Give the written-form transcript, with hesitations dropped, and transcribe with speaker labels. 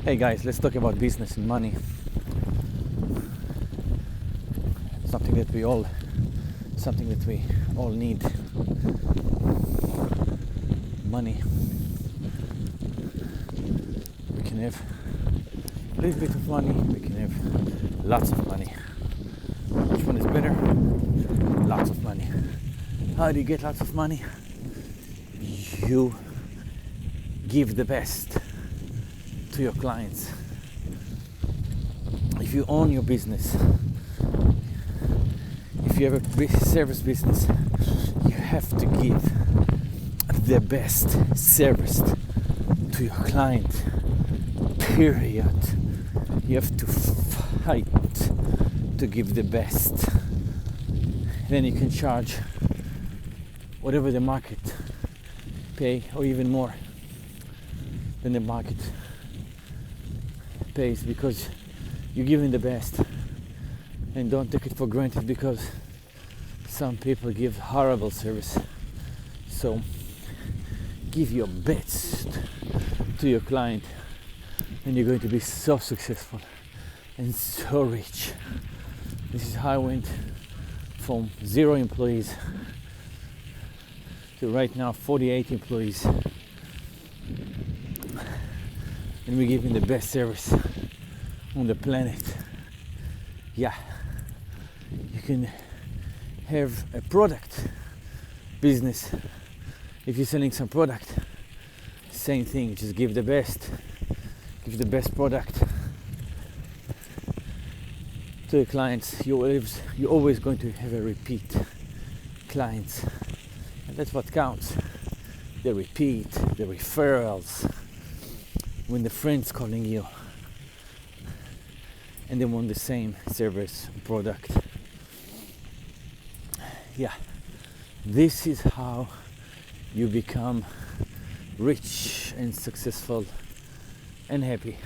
Speaker 1: Hey guys, let's talk about business and money. Something that we all need. Money. We can have a little bit of money, we can have lots of money. Which one is better? Lots of money. How do you get lots of money? You give the best to your clients. If you own your business, if you have a service business, you have to give the best service to your client. Period. You have to fight to give the best. Then you can charge whatever the market pay, or even more than the market pays, because you're giving the best. And don't take it for granted, because some people give horrible service. So give your best to your client, and you're going to be so successful and so rich. This is how I went from 0 employees to right now 48 employees, and we're giving the best service on the planet. Yeah, you can have a product business. If you're selling some product, same thing, just give the best product to your clients. You're always going to have a repeat clients, and that's what counts. The repeat, the referrals, when the friends calling you and they want the same service product. Yeah, this is how you become rich and successful and happy.